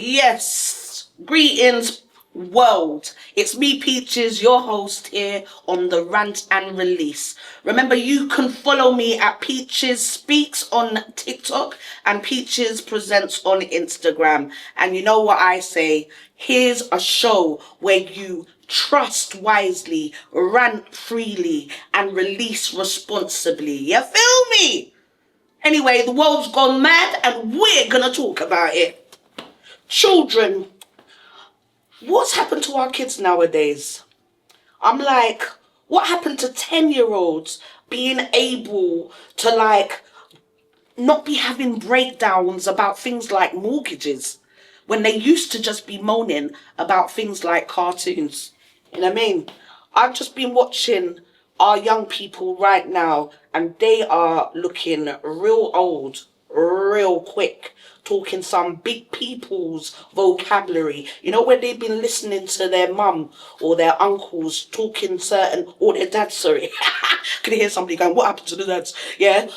Yes, greetings world. It's me, Peaches, your host here on the Rant and Release. Remember, you can follow me at Peaches Speaks on TikTok and Peaches Presents on Instagram. And you know what I say? Here's a show where you trust wisely, rant freely, and release responsibly. You feel me? Anyway, the world's gone mad and we're gonna talk about it. Children, what's happened to our kids nowadays? I'm like, what happened to 10-year-olds being able to not be having breakdowns about things like mortgages when they used to just be moaning about things like cartoons? You know what I mean? I've just been watching our young people right now and they are looking real old, real quick, talking some big people's vocabulary. You know, when they've been listening to their mum or their uncles talking certain, or their dads, sorry. Can you hear somebody going, what happened to the dads? Yeah,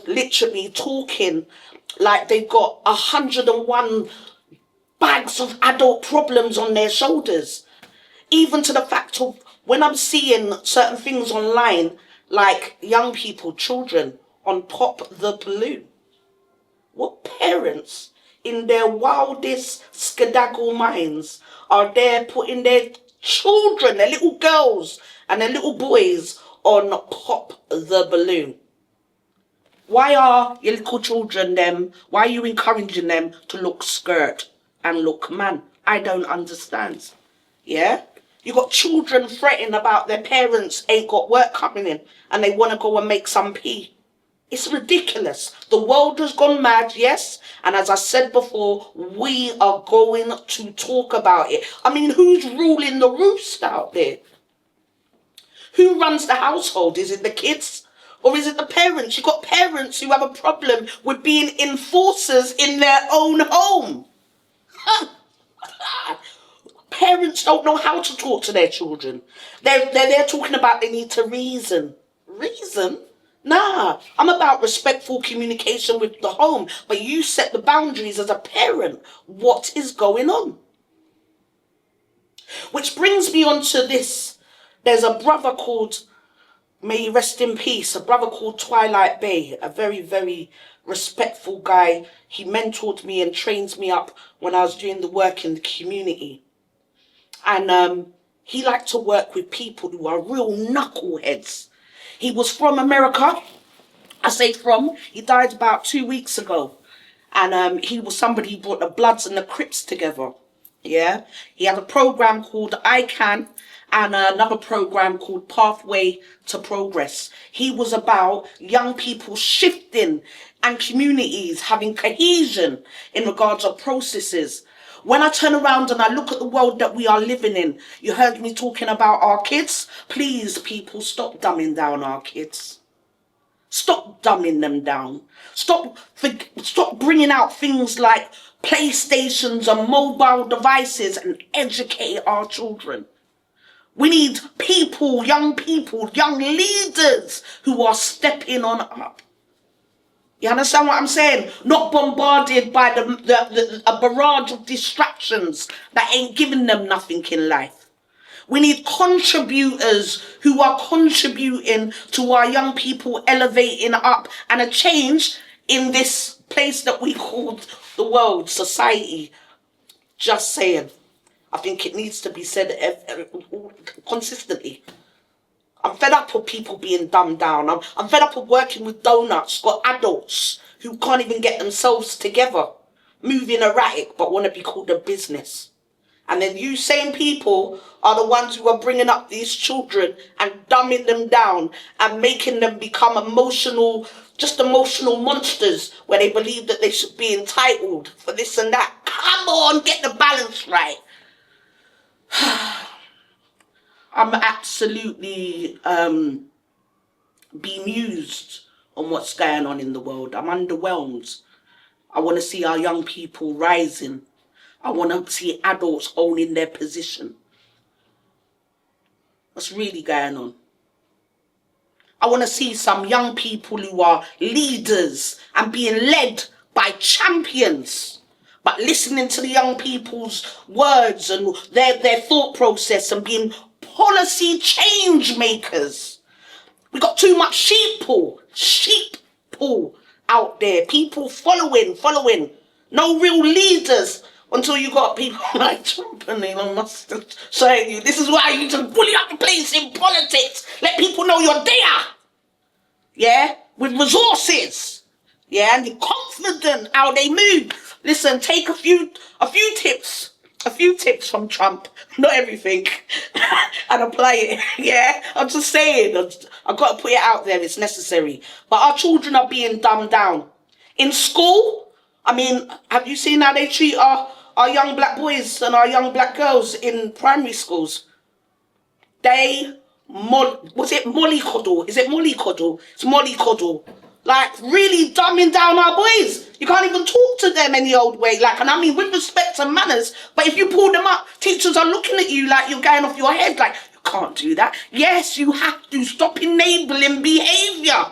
literally talking like they've got 101 bags of adult problems on their shoulders. Even to the fact of when I'm seeing certain things online, like young people, children, on Pop the Balloon. What parents in their wildest skedaddle minds are there putting their children, their little girls and their little boys on Pop the Balloon? Why are your little children why are you encouraging them to look skirt and look man? I don't understand. Yeah? You got children fretting about their parents ain't got work coming in and they want to go and make some pee. It's ridiculous. The world has gone mad, yes. And as I said before, we are going to talk about it. I mean, who's ruling the roost out there? Who runs the household? Is it the kids? Or is it the parents? You've got parents who have a problem with being enforcers in their own home. Parents don't know how to talk to their children. They're talking about they need to reason. Reason? Nah, I'm about respectful communication with the home, but you set the boundaries as a parent. What is going on? Which brings me on to this. There's a brother called, may he rest in peace, a brother called Twilight Bay, a very, very respectful guy. He mentored me and trains me up when I was doing the work in the community. And he liked to work with people who are real knuckleheads. He was from America. I say from. He died about 2 weeks ago. And he was somebody who brought the Bloods and the Crips together. Yeah. He had a program called I Can and another program called Pathway to Progress. He was about young people shifting and communities having cohesion in regards of processes. When I turn around and I look at the world that we are living in, you heard me talking about our kids. Please, people, stop dumbing down our kids. Stop dumbing them down. Stop bringing out things like PlayStations and mobile devices and educate our children. We need people, young leaders who are stepping on up. You understand what I'm saying? Not bombarded by a barrage of distractions that ain't giving them nothing in life. We need contributors who are contributing to our young people elevating up and a change in this place that we call the world, society. Just saying. I think it needs to be said consistently. I'm fed up with people being dumbed down. I'm fed up with working with donuts, got adults who can't even get themselves together, moving erratic but want to be called a business. And then you same people are the ones who are bringing up these children and dumbing them down and making them become emotional monsters where they believe that they should be entitled for this and that. Come on, get the balance right. I'm absolutely bemused on what's going on in the world. I'm underwhelmed. I want to see our young people rising. I want to see adults owning their position. What's really going on? I want to see some young people who are leaders and being led by champions, but listening to the young people's words and their thought process and being policy change makers. We got too much sheep pull out there. People following. No real leaders until you got people like Trump and Elon Musk saying you. This is why you need to bully up the place in politics. Let people know you're there. Yeah, with resources. Yeah, and you're confident how they move. Listen, take a few tips. A few tips from Trump, not everything, and apply it. Yeah, I'm just saying, I've got to put it out there, it's necessary. But our children are being dumbed down. In school, I mean, have you seen how they treat our young black boys and our young black girls in primary schools? They, was it mollycoddle? Is it mollycoddle? It's mollycoddle. Like, really dumbing down our boys. You can't even talk to them any old way. Like, and I mean, with respect and manners, but if you pull them up, teachers are looking at you like you're going off your head. Like, you can't do that. Yes, you have to. Stop enabling behaviour.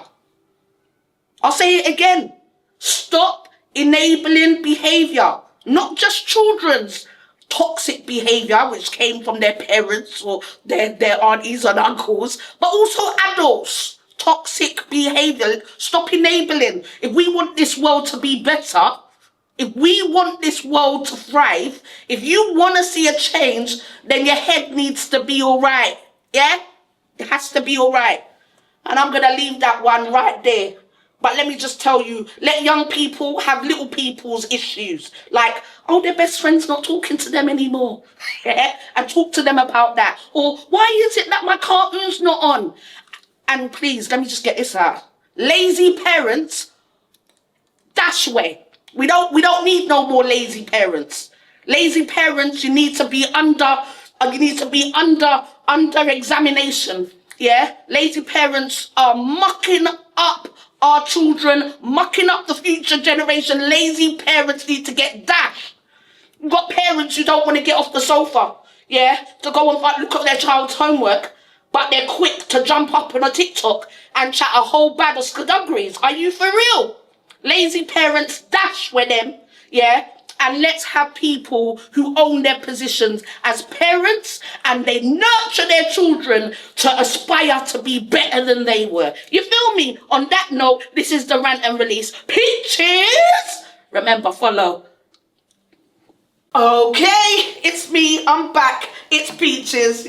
I'll say it again. Stop enabling behaviour. Not just children's toxic behaviour, which came from their parents or their aunties and uncles, but also adults. Toxic behaviour. Stop enabling. If we want this world to be better, if we want this world to thrive, if you want to see a change, then your head needs to be all right. Yeah? It has to be all right. And I'm going to leave that one right there. But let me just tell you, let young people have little people's issues. Like, oh, their best friend's not talking to them anymore. Yeah? And talk to them about that. Or, why is it that my cartoon's not on? And please, let me just get this out. Lazy parents, dash away. We don't need no more lazy parents. Lazy parents, you need to be under examination. Yeah? Lazy parents are mucking up our children, mucking up the future generation. Lazy parents need to get dashed. You've got parents who don't want to get off the sofa, yeah, to go and look at their child's homework. But they're quick to jump up on a TikTok and chat a whole bag of skaduggeries. Are you for real? Lazy parents, dash with them, yeah? And let's have people who own their positions as parents and they nurture their children to aspire to be better than they were. You feel me? On that note, this is the rant and release. Peaches! Remember, follow. Okay, it's me. I'm back. It's Peaches.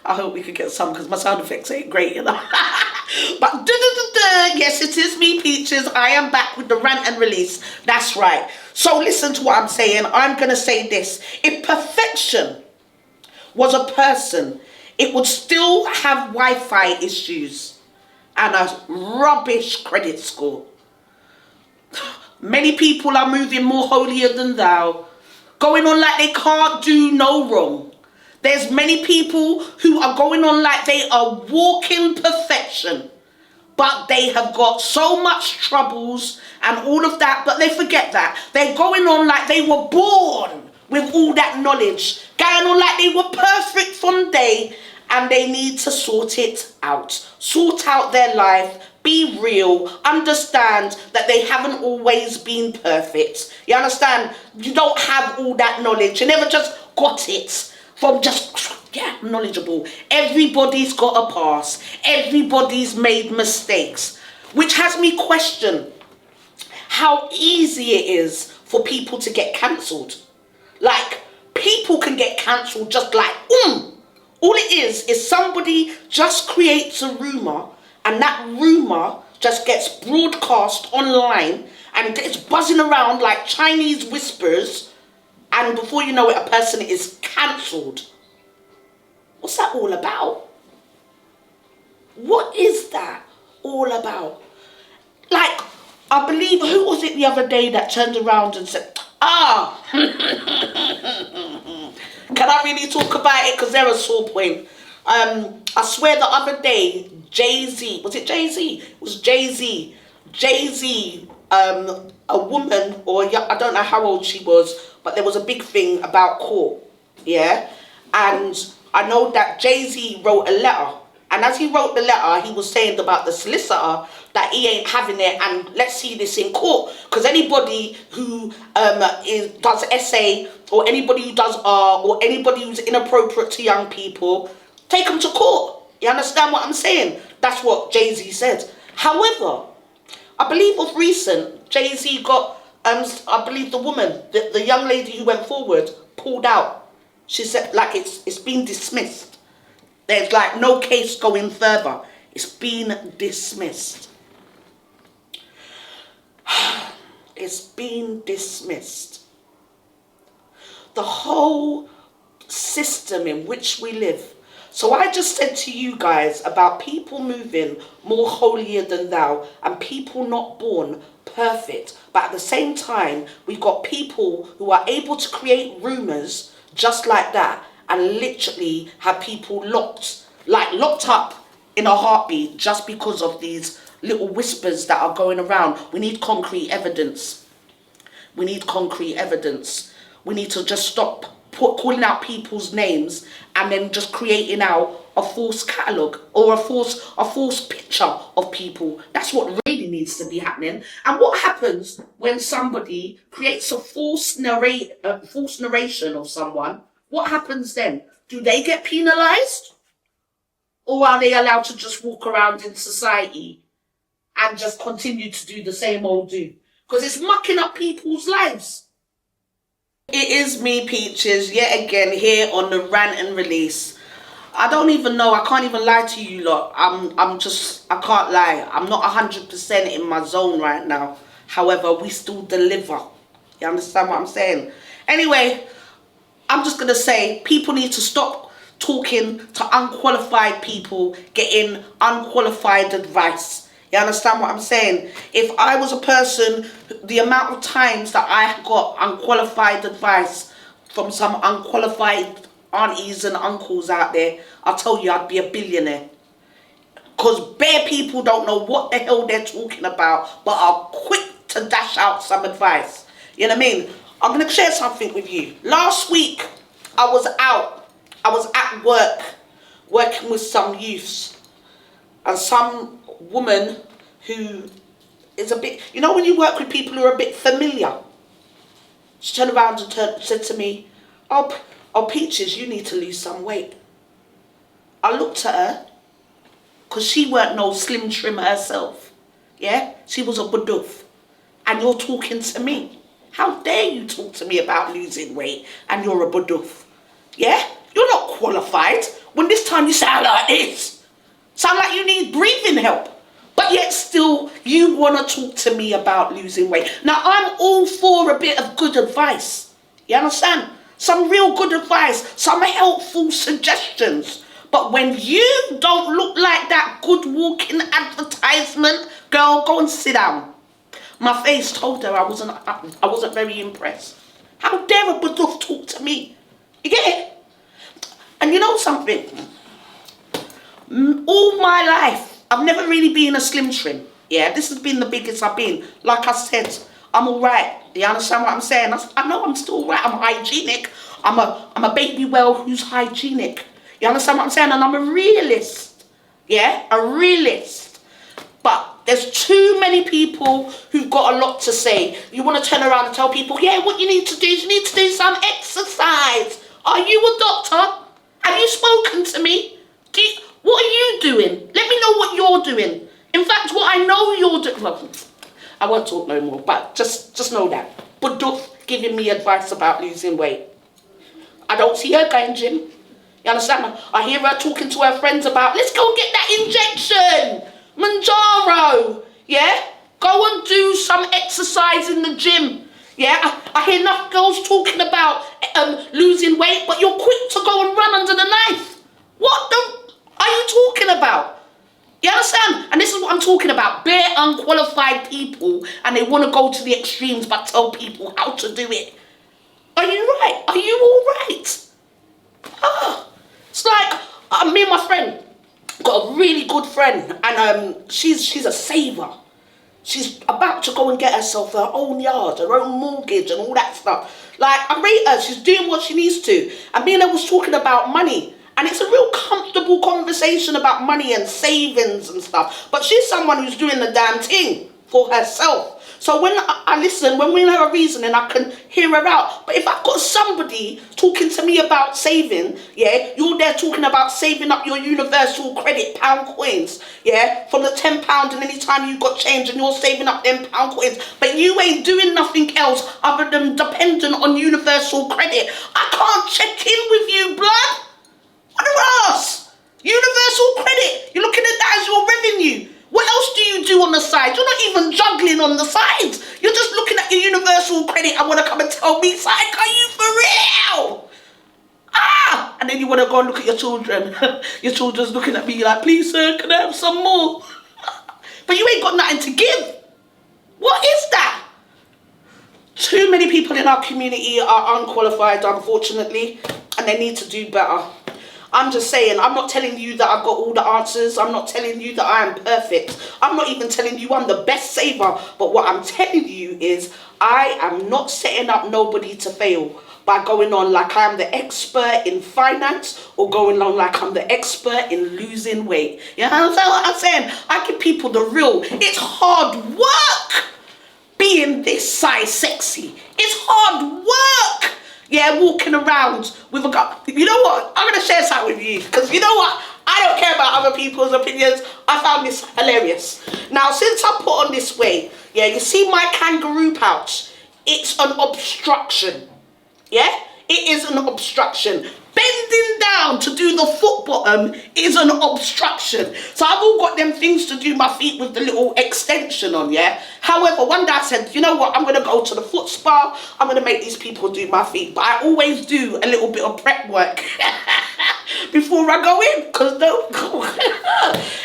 I hope we could get some because my sound effects ain't great, you know. But yes, it is me, Peaches. I am back with the rant and release. That's right. So listen to what I'm saying. I'm going to say this. If perfection was a person, it would still have Wi-Fi issues and a rubbish credit score. Many people are moving more holier than thou, going on like they can't do no wrong. There's many people who are going on like they are walking perfection, but they have got so much troubles and all of that, but they forget that. They're going on like they were born with all that knowledge, going on like they were perfect from day, and they need to sort it out. Sort out their life. Be real, understand that they haven't always been perfect. You understand? You don't have all that knowledge. You never just got it from just, yeah, knowledgeable. Everybody's got a past. Everybody's made mistakes. Which has me question how easy it is for people to get cancelled. Like, people can get cancelled just like, All it is somebody just creates a rumour and that rumour just gets broadcast online and it's buzzing around like Chinese whispers, and before you know it, a person is cancelled. What's that all about? What is that all about? Like, I believe, who was it the other day that turned around and said, can I really talk about it? Because they're a sore point. I swear the other day, Jay-Z, was it Jay-Z? It was Jay-Z. Jay-Z, a woman, or I don't know how old she was, but there was a big thing about court, yeah? And I know that Jay-Z wrote a letter And as he wrote the letter, he was saying about the solicitor that he ain't having it, and let's see this in court. Because anybody who does essay, or anybody who does art, or anybody who's inappropriate to young people, take them to court. You understand what I'm saying? That's what Jay-Z said. However, I believe of recent, Jay-Z got, I believe the woman, the young lady who went forward, pulled out. She said, like, it's been dismissed. There's like no case going further. It's been dismissed. It's been dismissed. The whole system in which we live. So I just said to you guys about people moving more holier than thou, and people not born perfect. But at the same time, we've got people who are able to create rumours just like that, and literally have people locked up in a heartbeat just because of these little whispers that are going around. We need concrete evidence. We need concrete evidence. We need to just stop calling out people's names and then just creating out a false catalogue or a false picture of people. That's what really needs to be happening. And what happens when somebody creates a false narration of someone? What happens then? Do they get penalised? Or are they allowed to just walk around in society and just continue to do the same old do? Because it's mucking up people's lives. It is me, Peaches, yet again here on the rant and release. I don't even know, I can't even lie to you lot. I can't lie. I'm not 100% in my zone right now. However, we still deliver. You understand what I'm saying? Anyway, I'm just going to say people need to stop talking to unqualified people, getting unqualified advice. You understand what I'm saying? If I was a person, the amount of times that I got unqualified advice from some unqualified aunties and uncles out there, I'll tell you I'd be a billionaire. Because bare people don't know what the hell they're talking about, but are quick to dash out some advice. You know what I mean? I'm going to share something with you. Last week, I was at work, working with some youths. And some woman who is a bit, you know when you work with people who are a bit familiar? She turned around and said to me, oh, Peaches, you need to lose some weight. I looked at her, because she weren't no slim trim herself. Yeah? She was a badoof. And you're talking to me. How dare you talk to me about losing weight and you're a badoof? Yeah? You're not qualified when this time you sound like this. Sound like you need breathing help. But yet still you want to talk to me about losing weight. Now I'm all for a bit of good advice. You understand? Some real good advice. Some helpful suggestions. But when you don't look like that good walking advertisement, girl, go and sit down. My face told her I wasn't very impressed. How dare a badoof talk to me? You get it? And you know something? All my life, I've never really been a slim trim. Yeah, this has been the biggest I've been. Like I said, I'm all right. You understand what I'm saying? I know I'm still all right. I'm hygienic. I'm a baby well who's hygienic. You understand what I'm saying? And I'm a realist. Yeah, a realist. But there's too many people who've got a lot to say. You want to turn around and tell people, yeah, what you need to do is you need to do some exercise. Are you a doctor? Have you spoken to me? What are you doing? Let me know what you're doing. In fact, what I know you're doing... Well, I won't talk no more, but just know that. Badoof giving me advice about losing weight. I don't see her going gym. You understand? I hear her talking to her friends about, let's go get that injection. Manjaro. Yeah? Go and do some exercise in the gym. Yeah? I hear enough girls talking about losing weight, but you're quick to go and run under the knife. What the are you talking about? You understand? And this is what I'm talking about. Bare unqualified people, and they want to go to the extremes but tell people how to do it. Are you right? Are you all right? It's like me and my friend got a really good friend, and she's a saver. She's about to go and get herself her own yard, her own mortgage and all that stuff. Like, I rate her. She's doing what she needs to. And me and her was talking about money. And it's a real comfortable conversation about money and savings and stuff. But she's someone who's doing the damn thing for herself. So when I listen, when we have a reasoning, I can hear her out. But if I've got somebody talking to me about saving, yeah, you're there talking about saving up your universal credit pound coins, yeah, from the £10, and anytime you've got change and you're saving up them pound coins, but you ain't doing nothing else other than dependent on universal credit. I can't check in with you, blood. What else? Universal credit. You're looking at that as your revenue. What else do you do on the side? You're not even juggling on the sides. You're just looking at your universal credit and want to come and tell me, psych, are you for real? Ah! And then you want to go and look at your children. Your children's looking at me like, please, sir, can I have some more? But you ain't got nothing to give. What is that? Too many people in our community are unqualified, unfortunately, and they need to do better. I'm just saying, I'm not telling you that I've got all the answers. I'm not telling you that I am perfect. I'm not even telling you I'm the best saver. But what I'm telling you is I am not setting up nobody to fail by going on like I'm the expert in finance or going on like I'm the expert in losing weight. You understand what I'm saying? I give people the real. It's hard work being this size sexy. It's hard work. Yeah, walking around with a gun. You know what? I'm going to share something with you. Because you know what? I don't care about other people's opinions. I found this hilarious. Now, since I put on this weight, yeah, you see my kangaroo pouch? It's an obstruction. Yeah? It is an obstruction. Bending down to do the foot bottom is an obstruction. So I've all got them things to do my feet with the little extension on, yeah? However, one day I said, you know what? I'm going to go to the foot spa. I'm going to make these people do my feet. But I always do a little bit of prep work before I go in. Because no.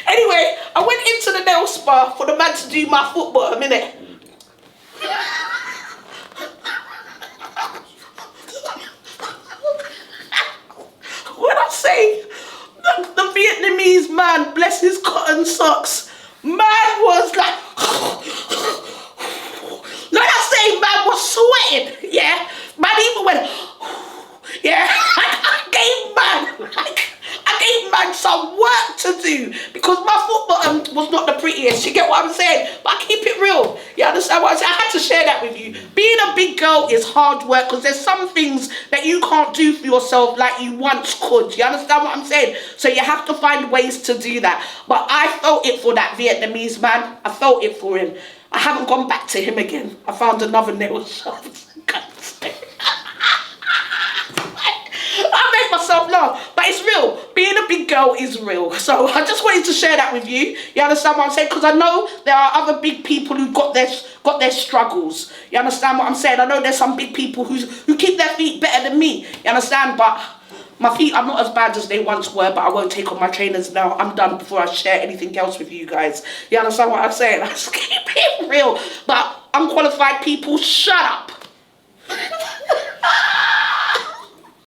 Anyway, I went into the nail spa for the man to do my foot bottom, innit? When I say the Vietnamese man, bless his cotton socks, man was like, like I say, man was sweating, yeah? Man even went, yeah? I gave man some work to do because my foot bottom was not the prettiest. You get what I'm saying? But I keep it real. You understand what I'm saying? I had to share that with you. Being a big girl is hard work because there's some things that you can't do for yourself like you once could. You understand what I'm saying? So you have to find ways to do that. But I felt it for that Vietnamese man. I felt it for him. I haven't gone back to him again. I found another nail shop. I make myself laugh, but it's real. Being a big girl is real. So I just wanted to share that with you. You understand what I'm saying? Because I know there are other big people who got their struggles. You understand what I'm saying? I know there's some big people who keep their feet better than me. You understand? But my feet are not as bad as they once were, but I won't take on my trainers now. I'm done before I share anything else with you guys. You understand what I'm saying? I just keep it real. But unqualified people, shut up.